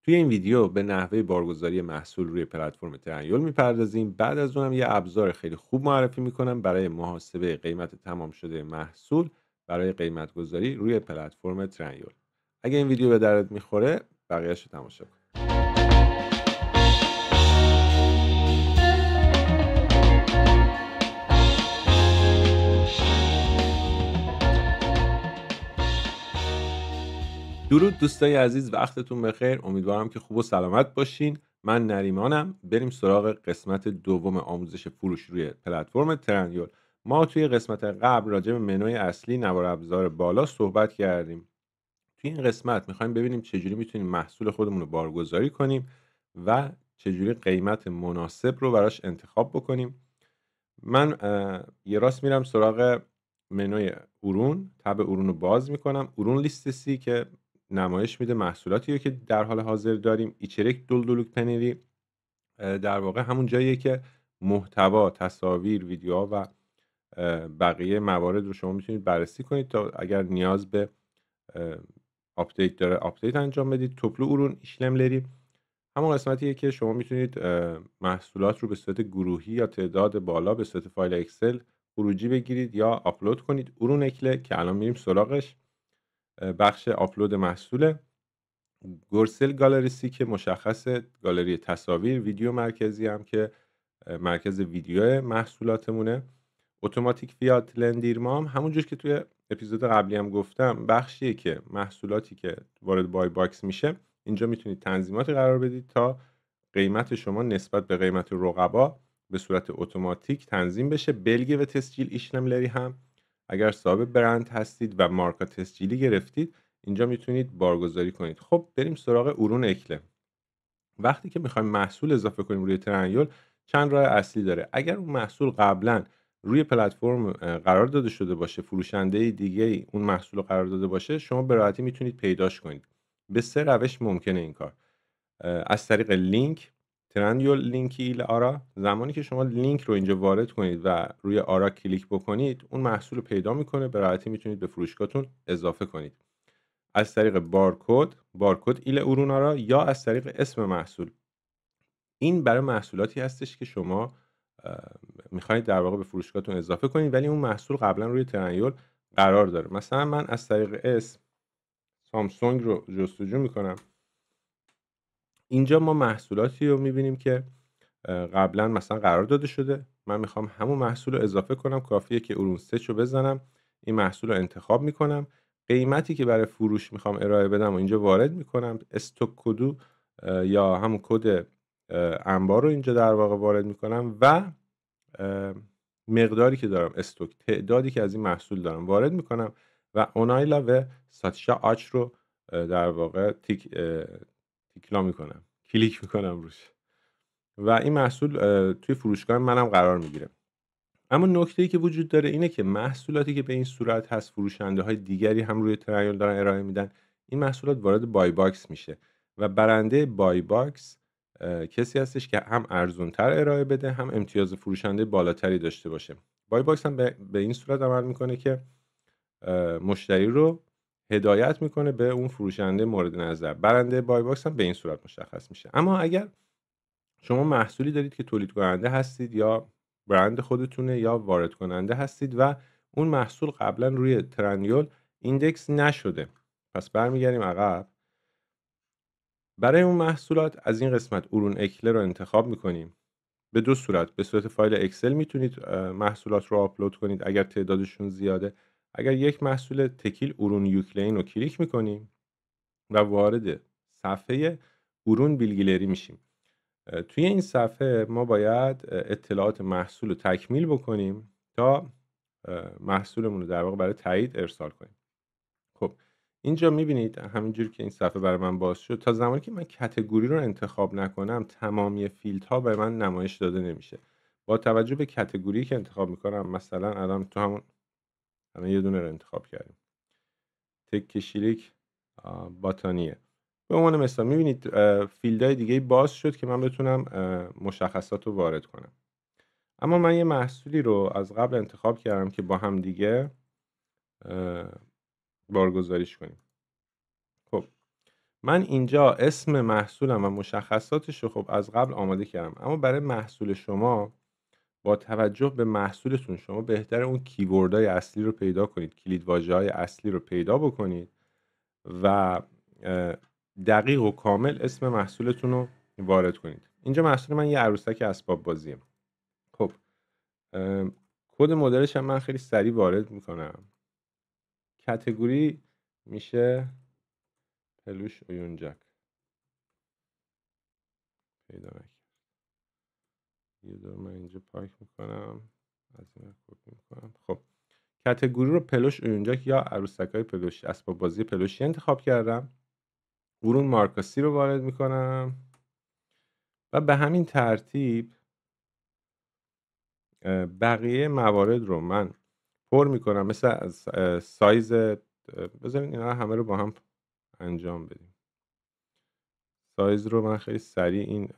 توی این ویدیو به نحوه بارگذاری محصول روی پلتفرم ترنیول میپردازیم. بعد از اونم یه ابزار خیلی خوب معرفی میکنم برای محاسبه قیمت تمام شده محصول برای قیمت گذاری روی پلتفرم ترنیول. اگه این ویدیو به دردت میخوره بقیه‌اش رو تماشا کن. درود دوستای عزیز، وقتتون بخیر. امیدوارم که خوب و سلامت باشین. من نریمانم. بریم سراغ قسمت دوم آموزش فروش روی پلتفرم ترنیول. ما توی قسمت قبل راجع به منوی اصلی نوار ابزار بالا صحبت کردیم. توی این قسمت میخوایم ببینیم چجوری میتونیم محصول خودمون رو بارگذاری کنیم و چجوری قیمت مناسب رو براش انتخاب بکنیم. من یه راست میرم سراغ منوی ارون، تب ارون رو باز میکنم. ارون لیست سی که نمایش میده محصولاتی رو که در حال حاضر داریم. ایچرک دولدولوک پنری در واقع همون جاییه که محتوا، تصاویر، ویدیوها و بقیه موارد رو شما میتونید بررسی کنید تا اگر نیاز به آپدیت داره آپدیت انجام بدید. توپلو ارون ایشلملری همون قسمتیه که شما میتونید محصولات رو به صورت گروهی یا تعداد بالا به صورت فایل اکسل خروجی بگیرید یا آپلود کنید. ارون اکله که الان میریم سراغش، بخش آپلود محصوله. گورسل گالریسی که مشخص گالری تصاویر. ویدیو مرکزی هم که مرکز ویدیو محصولاتمونه. اتوماتیک فیات لندیرمام همونجور که توی اپیزود قبلی هم گفتم بخشیه که محصولاتی که وارد بای باکس میشه اینجا میتونید تنظیماتی قرار بدید تا قیمت شما نسبت به قیمت رقبا به صورت اتوماتیک تنظیم بشه. بلگه و تسجیل ایشلملری هم اگر صاحب برند هستید و مارکا تسجیلی گرفتید اینجا میتونید بارگذاری کنید. خب بریم سراغ ارون اکله. وقتی که میخوایم محصول اضافه کنیم روی ترنیول چند راه اصلی داره. اگر اون محصول قبلا روی پلتفرم قرار داده شده باشه، فروشنده دیگه اون محصول رو قرار داده باشه، شما به راحتی میتونید پیداش کنید. به سه روش ممکنه این کار. از طریق لینک، ترنیول لینک ایل آرا. زمانی که شما لینک رو اینجا وارد کنید و روی آرا کلیک بکنید اون محصول رو پیدا میکنه، به راحتی میتونید به فروشگاهتون اضافه کنید. از طریق بارکد ایل ارون آرا یا از طریق اسم محصول. این برای محصولاتی هستش که شما میخواید در واقع به فروشگاهتون اضافه کنید ولی اون محصول قبلا روی ترنیول قرار داره. مثلا من از طریق اسم سامسونگ رو جستجو میکنم. اینجا ما محصولاتی رو میبینیم که قبلا مثلا قرار داده شده. من میخوام همون محصول رو اضافه کنم. کافیه که ارون سرچ رو بزنم، این محصول رو انتخاب میکنم، قیمتی که برای فروش میخوام ارائه بدم و اینجا وارد میکنم. استوک کدو یا همون کد انبار رو اینجا در واقع وارد میکنم و مقداری که دارم، استوک، تعدادی که از این محصول دارم وارد میکنم و اونایلا و ساتشا آچ رو در واقع تیکلا میکنم، کلیک میکنم روش و این محصول توی فروشگاه منم قرار میگیره. اما نکته‌ای که وجود داره اینه که محصولاتی که به این صورت هست فروشنده های دیگری هم روی ترنیول دارن ارائه میدن، این محصولات وارد بای باکس میشه و برنده بای باکس کسی هستش که هم ارزونتر ارائه بده هم امتیاز فروشنده بالاتری داشته باشه. بای باکس هم به این صورت عمل میکنه که مشتری رو هدایت میکنه به اون فروشنده مورد نظر. برنده بای باکس هم به این صورت مشخص میشه. اما اگر شما محصولی دارید که تولید کننده هستید یا برند خودتونه یا وارد کننده هستید و اون محصول قبلا روی ترنیول ایندکس نشده، پس برمیگردیم عقب. برای اون محصولات از این قسمت ارون اکله رو انتخاب میکنیم. به دو صورت، به صورت فایل اکسل میتونید محصولات رو آپلود کنید اگر تعدادشون زیاده. اگر یک محصول تکیل ارون یوکلین رو کلیک میکنیم و وارد صفحه ارون بیلگیلری میشیم. توی این صفحه ما باید اطلاعات محصول رو تکمیل بکنیم تا محصولمون رو در واقع برای تایید ارسال کنیم. خب اینجا میبینید همینجور که این صفحه برای من باز شد، تا زمانی که من کتگوری رو انتخاب نکنم تمامی فیلدها به من نمایش داده نمیشه. با توجه به کتگوری که انتخاب میکنم، مثلا الان تو الان یه دونه رو انتخاب کردیم، تک کشیلیک باتانیه. به عنوان مثال میبینید فیلدهای دیگه باز شد که من بتونم مشخصات رو وارد کنم. اما من یه محصولی رو از قبل انتخاب کردم که با هم دیگه بارگذاریش کنیم. خب من اینجا اسم محصولم و مشخصاتش رو خب از قبل آماده کردم، اما برای محصول شما با توجه به محصولتون شما بهتره اون کیوردهای اصلی رو پیدا کنید، کلیدواژه‌های اصلی رو پیدا بکنید و دقیق و کامل اسم محصولتون رو وارد کنید. اینجا محصول من یه عروسک اسباب بازیه. خب کد مدلش هم من خیلی سریع وارد میکنم. کاتگوری میشه پلوش اویونجک. پیدا نکرد. یه دور من اینجا پاک میکنم، از این کپی میکنم. خب کاتگوری رو پلوش اویونجک یا عروسک‌های پلوشی، اسباب بازی پلوشی انتخاب کردم. ورون مارکاسی رو وارد میکنم و به همین ترتیب بقیه موارد رو من پر میکنم، مثل از سایز. بذارین اینا همه رو با هم انجام بدیم. سایز رو من خیلی سریع این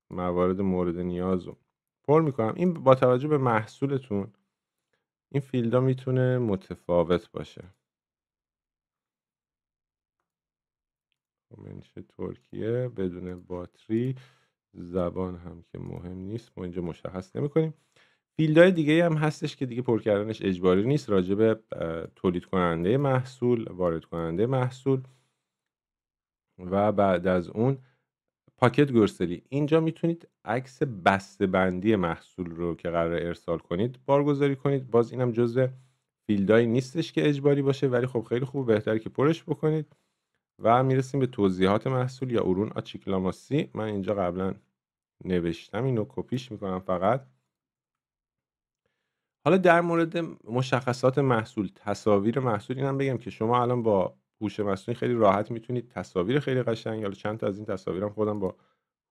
موارد مورد نیاز رو پر میکنم. این با توجه به محصولتون این فیلدا میتونه متفاوت باشه. منشه ترکیه بدون باتری، زبان هم که مهم نیست، ما اینجا مشخص نمی کنیم. فیلدهای دیگه هم هستش که دیگه پر کردنش اجباری نیست، راجع به تولید کننده محصول، وارد کننده محصول و بعد از اون پاکت گروسری. اینجا میتونید عکس بسته‌بندی محصول رو که قرار ارسال کنید بارگذاری کنید. باز اینم جزء فیلدهایی نیستش که اجباری باشه، ولی خب خیلی خوب، بهتره که پرش بکنید. و میرسیم به توضیحات محصول یا ورون آچیکلاماسی. من اینجا قبلا نوشتم، اینو کپیش میکنم فقط. حالا در مورد مشخصات محصول، تصاویر محصول، اینم بگم که شما الان با هوش مصنوعی خیلی راحت میتونید تصاویر خیلی قشنگ، حالا چند تا از این تصاویرم خودم با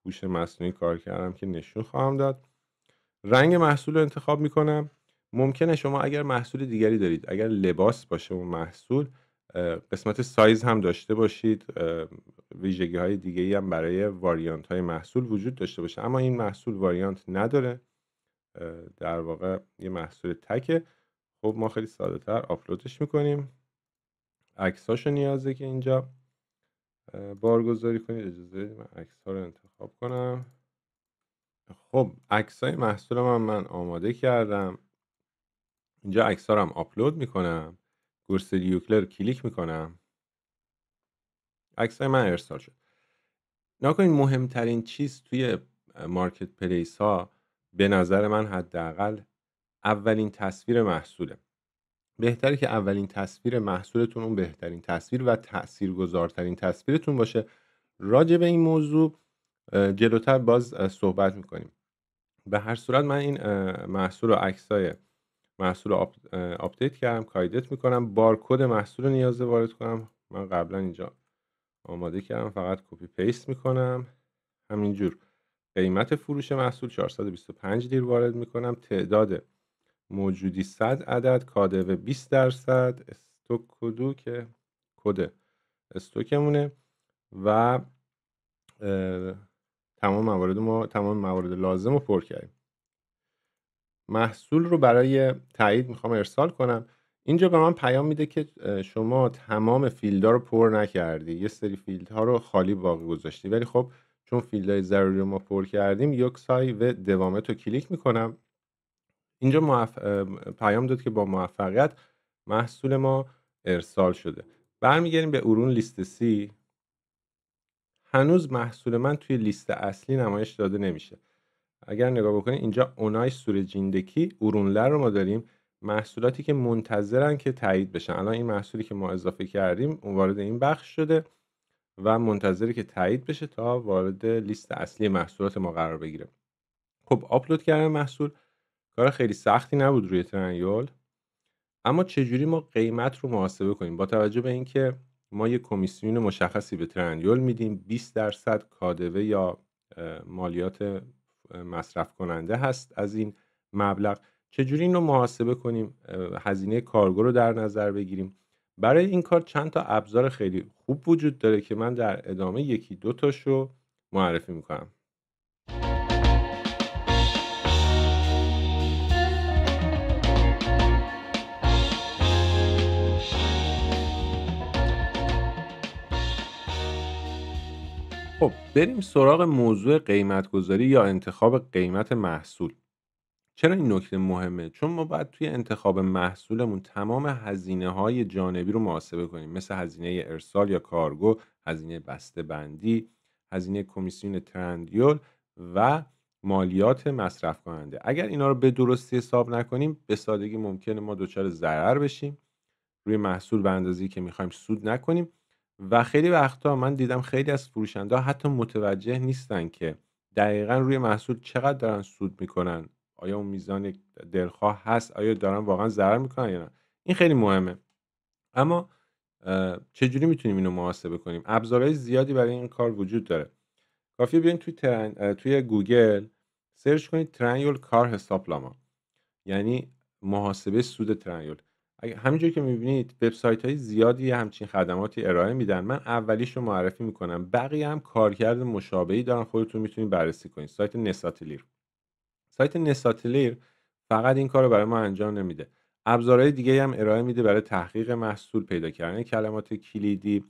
هوش مصنوعی کار کردم که نشون خواهم داد. رنگ محصول رو انتخاب میکنم. ممکنه شما اگر محصول دیگری دارید، اگر لباس باشه اون محصول، قسمت سایز هم داشته باشید، ویژگی های دیگه ای هم برای واریانت های محصول وجود داشته باشه. اما این محصول واریانت نداره، در واقع یه محصول تکه. خب ما خیلی ساده تر آپلودش میکنیم. عکساشو نیازه که اینجا بارگذاری کنید. اجازه بدید من عکس ها رو انتخاب کنم. خب عکسای محصولم من آماده کردم. اینجا عکس ها رو هم آپلود میکنم. گورسری یوکلر رو کلیک میکنم. عکسای من ارسال شد. نکنید مهمترین چیز توی مارکت پلیس ها به نظر من حداقل اولین تصویر محصوله. بهتره که اولین تصویر محصولتون اون بهترین تصویر و تاثیرگذارترین تصویرتون باشه. راجع به این موضوع جلوتر باز صحبت میکنیم. به هر صورت من این محصول و عکسای محصول رو آپدیت کردم، کایدت میکنم. بارکد محصول رو نیازه وارد کنم. من قبلا اینجا آماده کردم، فقط کپی پیست میکنم. همینجور قیمت فروش محصول 425 لیر وارد میکنم. تعداد موجودی 100 عدد، کادو 20%، استوک کدو که کد استوکمونه و تمام موارد لازم رو پر کردیم. محصول رو برای تایید میخوام ارسال کنم. اینجا به من پیام میده که شما تمام فیلدها رو پر نکردی، یه سری فیلدها رو خالی باقی گذاشتی. ولی خب چون فیلدهای ضروری رو ما پر کردیم، یوکسای و دوامت رو کلیک میکنم. اینجا پیام داد که با موفقیت محصول ما ارسال شده. برمیگردیم به ورون لیست سی. هنوز محصول من توی لیست اصلی نمایش داده نمیشه. اگر نگاه بکنید اینجا اونای سورجیندکی ورونلر رو ما داریم، محصولاتی که منتظرن که تایید بشن. الان این محصولی که ما اضافه کردیم اون وارد این بخش شده و منتظره که تایید بشه تا وارد لیست اصلی محصولات ما قرار بگیره. خب آپلود کردن محصول کار خیلی سختی نبود روی ترنیول. اما چجوری ما قیمت رو محاسبه کنیم؟ با توجه به اینکه ما یک کمیسیون مشخصی به ترنیول میدیم، 20% کادوه یا مالیات مصرف کننده هست از این مبلغ. چجوری این رو محاسبه کنیم؟ هزینه کارگو رو در نظر بگیریم. برای این کار چند تا ابزار خیلی خوب وجود داره که من در ادامه یکی دو تاشو معرفی میکنم. خب بریم سراغ موضوع قیمت‌گذاری یا انتخاب قیمت محصول. چرا این نکته مهمه؟ چون ما باید توی انتخاب محصولمون تمام هزینه‌های جانبی رو محاسبه کنیم، مثل هزینه ارسال یا کارگو، هزینه بسته‌بندی، هزینه کمیسیون ترندیول و مالیات مصرف کننده. اگر اینا رو به درستی حساب نکنیم، به سادگی ممکنه ما دچار ضرر بشیم، روی محصول به اندازه‌ای که می‌خوایم سود نکنیم و خیلی وقتا من دیدم خیلی از فروشنده‌ها حتی متوجه نیستن که دقیقاً روی محصول چقدر دارن سود میکنن، آیا اون میزان دلخواه هست، آیا دارن واقعا ضرر میکنن یا نه. این خیلی مهمه. اما چجوری میتونیم اینو محاسبه کنیم؟ ابزارهای زیادی برای این کار وجود داره. کافیه بیاین توی گوگل سرچ کنید ترنیول کار حسابنامه، یعنی محاسبه سود ترنیول. همینجور که می‌بینید وبسایت‌های زیادی همچین خدماتی ارائه میدن. من اولیش رو معرفی میکنم، بقیه هم کارکرد مشابهی دارن، خودتون میتونید بررسی کنید. سایت نساتلیر. سایت نساتلیر فقط این کار رو برای ما انجام نمیده، ابزارهای دیگه هم ارائه میده برای تحقیق محصول، پیدا کردن کلمات کلیدی،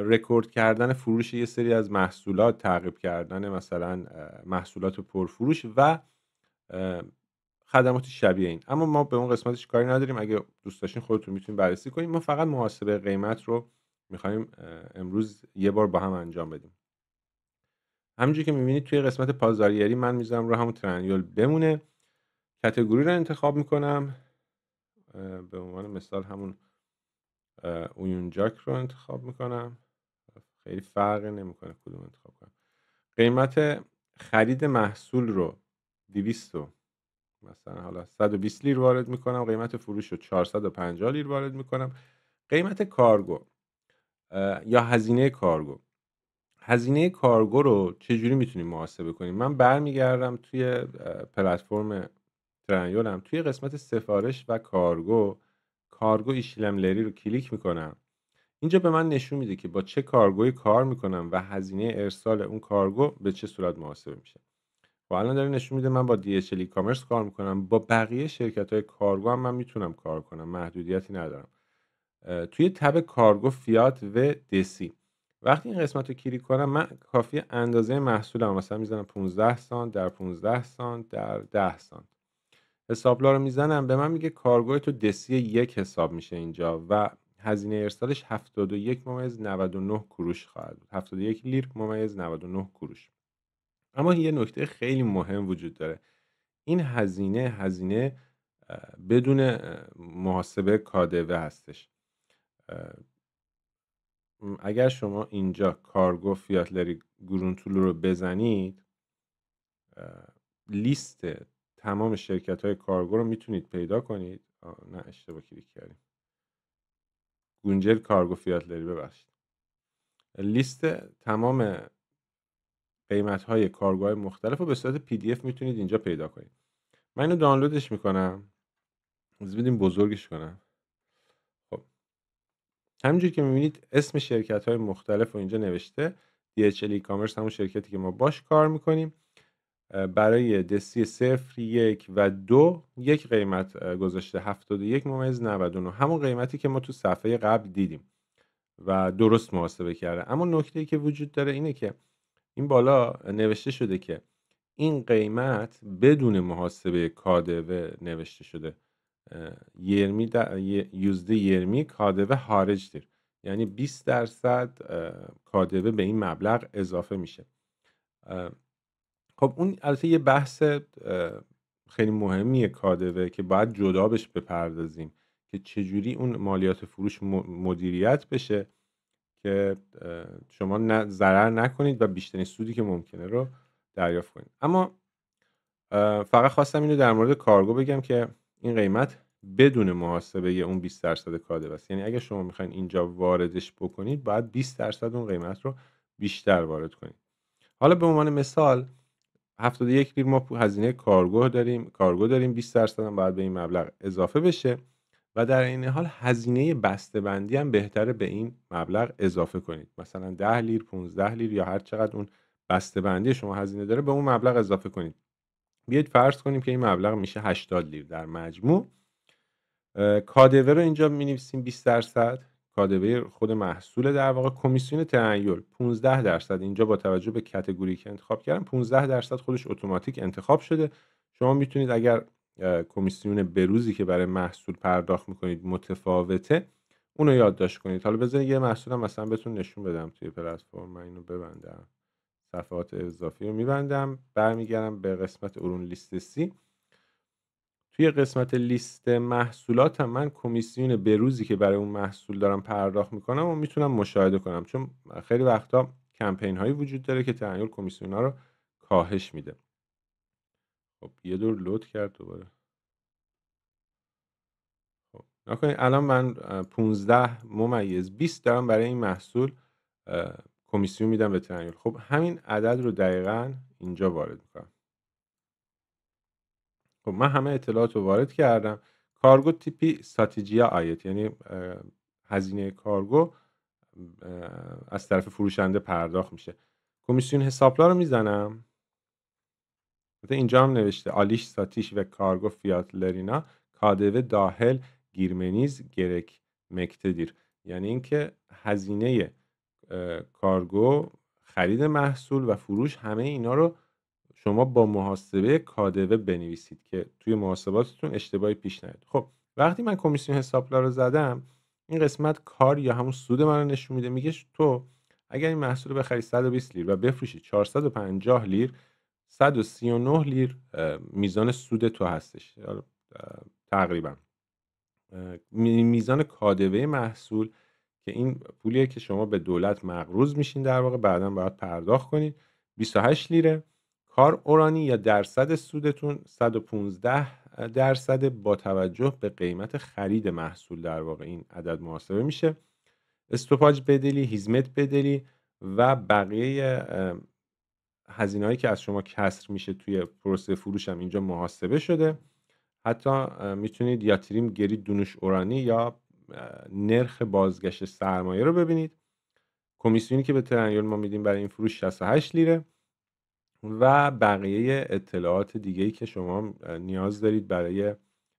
رکورد کردن فروش یه سری از محصولات، تعقیب کردن مثلا محصولات پرفروش و خدمات شبیه این. اما ما به اون قسمتش کاری نداریم، اگه دوست داشتین خودتون میتونید بررسی کنید. ما فقط محاسبه قیمت رو میخوایم امروز یه بار با هم انجام بدیم. همونجوری که میبینید توی قسمت پازاریاری من میذارم رو همون ترنیول بمونه. کاتگوری رو انتخاب میکنم، به عنوان مثال همون اونجاک رو انتخاب میکنم، خیلی فرقی نمیکنه کدوم انتخاب کنم. قیمت خرید محصول رو 200 مثلا حالا 120 لیر وارد میکنم، قیمت فروش رو 450 لیر وارد میکنم. قیمت کارگو یا هزینه کارگو. هزینه کارگو رو چجوری میتونیم محاسبه کنیم؟ من برمیگردم توی پلتفرم ترنیولم، توی قسمت سفارش و کارگو ایشلملری رو کلیک میکنم. اینجا به من نشون میده که با چه کارگویی کار میکنم و هزینه ارسال اون کارگو به چه صورت محاسبه میشه. و الان داره نشون میده من با DHL کامرس کار میکنم، با بقیه شرکت‌های کارگو هم من میتونم کار کنم، محدودیتی ندارم. توی تب کارگو فیات و دسی وقتی این قسمت رو کلیک کنم، من کافی اندازه محصولم مثلا میزنم 15 سانت در 15 سانت در 10 سانت، حسابلا رو میزنم، به من میگه کارگوی تو دسی 1 حساب میشه اینجا و هزینه ارسالش 71.99 کروش خواهد بود. 71 لیر ممیز 99 کروش. اما یه نکته خیلی مهم وجود داره. این هزینه بدون محاسبه کادو هستش. اگر شما اینجا کارگو فیاتلری گرونتول رو بزنید، لیست تمام شرکت‌های کارگو رو میتونید پیدا کنید. نه اشتباه کلیک کردیم. گونجل کارگو فیاتلری، ببخشید. لیست تمام قیمت‌های کارگوهای مختلف رو به صورت PDF میتونید اینجا پیدا کنید. من اینو دانلودش میکنم. بدیم بزرگش کنم. خب همینجوری که میبینید اسم شرکت‌های مختلف رو اینجا نوشته. DHL کامرس همون شرکتی که ما باش کار میکنیم. برای دستی 0 1 و 2 یک قیمت گذاشته 71.99، همون قیمتی که ما تو صفحه قبل دیدیم و درست محاسبه کرده. اما نکته‌ای که وجود داره اینه که این بالا نوشته شده که این قیمت بدون محاسبه KDV نوشته شده. yüzde %20 KDV hariçtir. یعنی 20% KDV به این مبلغ اضافه میشه. خب اون البته یه بحث خیلی مهمیه KDV که باید جدا بهش بپردازیم که چجوری اون مالیات فروش مدیریت بشه که شما ضرر نکنید و بیشترین سودی که ممکنه رو دریافت کنید. اما فقط خواستم اینو در مورد کارگو بگم که این قیمت بدون محاسبه اون 20% کادو است. یعنی اگه شما میخواین اینجا واردش بکنید باید 20% اون قیمت رو بیشتر وارد کنید. حالا به عنوان مثال 71 لیر ما هزینه کارگو داریم 20% هم باید به این مبلغ اضافه بشه و در این حال هزینه بسته‌بندی هم بهتره به این مبلغ اضافه کنید. مثلا 10 لیر، 15 لیر یا هر چقدر اون بسته‌بندی شما هزینه داره به اون مبلغ اضافه کنید. بیایید فرض کنیم که این مبلغ میشه 80 لیر در مجموع. KDV رو اینجا می‌نویسیم 20%. کادوی خود محصول در واقع. کمیسیون ترنیول 15%. اینجا با توجه به کاتگوری که انتخاب کردم 15% خودش اتوماتیک انتخاب شده. شما میتونید اگر کمیسیون بروزی که برای محصول پرداخت میکنید متفاوته اونو یادداشت کنید. حالا بذارید یه محصولم مثلا بهتون نشون بدم توی پلتفرم. من اینو ببندم، صفحات اضافی رو میبندم، برمیگردم به قسمت ارون لیست سی. توی قسمت لیست محصولات هم من کمیسیون بروزی که برای اون محصول دارم پرداخت میکنم و میتونم مشاهده کنم، چون خیلی وقتا کمپین هایی وجود داره که ترنیول کمیسیون ها رو کاهش میده. خب یه دور لود کرد دوباره. خب نکنید الان من 15/20 دارم برای این محصول کمیسیون میدم به ترنیول. خب همین عدد رو دقیقاً اینجا وارد میکنم. خب من همه اطلاعات رو وارد کردم. کارگو تیپی استراتژیا آیت، یعنی هزینه کارگو از طرف فروشنده پرداخت میشه. کمیسیون حسابلا رو میزنم. اینجا هم نوشته آلیش ساتیش و کارگو فیاتلرینا کادوه داخل گیرمنیز گرک مکتدیر، یعنی اینکه هزینه کارگو، خرید محصول و فروش، همه اینا رو شما با محاسبه کادوه بنویسید که توی محاسباتتون اشتباهی پیش نیاد. خب وقتی من کمیسیون حسابلا رو زدم، این قسمت کار یا همون سود من رو نشون میده. میگه تو اگر این محصول رو بخری 120 لیر و بفروشی 450 لیر، 139 لیر میزان سود تو هستش تقریبا. میزان کادوه محصول که این پولیه که شما به دولت مقروض میشین در واقع، بعدا باید پرداخت کنید، 28 لیره. کار اورانی یا درصد سودتون 115% با توجه به قیمت خرید محصول در واقع این عدد محاسبه میشه. استوپاج بدلی، هیزمت بدلی و بقیه هزینه‌هایی که از شما کسر میشه توی پروسه فروش هم اینجا محاسبه شده. حتی میتونید یاتریم گری دونوش اورانی یا نرخ بازگشت سرمایه رو ببینید. کمیسیونی که به ترنیول ما میدیم برای این فروش 68 لیره و بقیه اطلاعات دیگه‌ای که شما نیاز دارید برای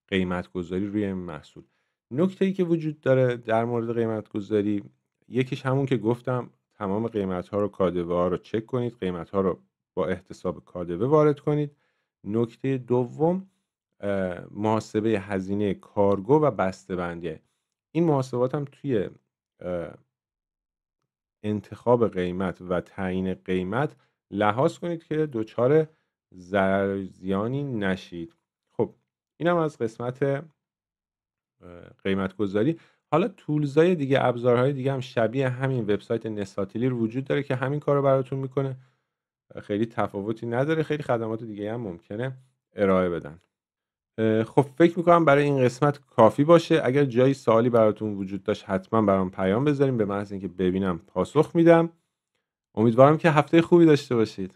قیمت گذاری روی این محصول. نکته‌ای که وجود داره در مورد قیمت گذاری، یکیش همون که گفتم تمام قیمت‌ها رو، کادوه ها رو چک کنید، قیمت‌ها رو با احتساب کادوه وارد کنید. نکته دوم محاسبه هزینه کارگو و بسته‌بندی. این محاسبات هم توی انتخاب قیمت و تعیین قیمت لحاظ کنید که دچار ضرر زیانی نشید. خب اینم از قسمت قیمت گذاری. حالا تولزهای دیگه، ابزارهای دیگه هم شبیه همین وبسایت نساتیلی رو وجود داره که همین کارو براتون میکنه. خیلی تفاوتی نداره، خیلی خدمات دیگه هم ممکنه ارائه بدن. خب فکر میکنم برای این قسمت کافی باشه. اگر جایی سوالی براتون وجود داشت حتما برام پیام بذاریم، به محض اینکه ببینم پاسخ میدم. امیدوارم که هفته خوبی داشته باشید.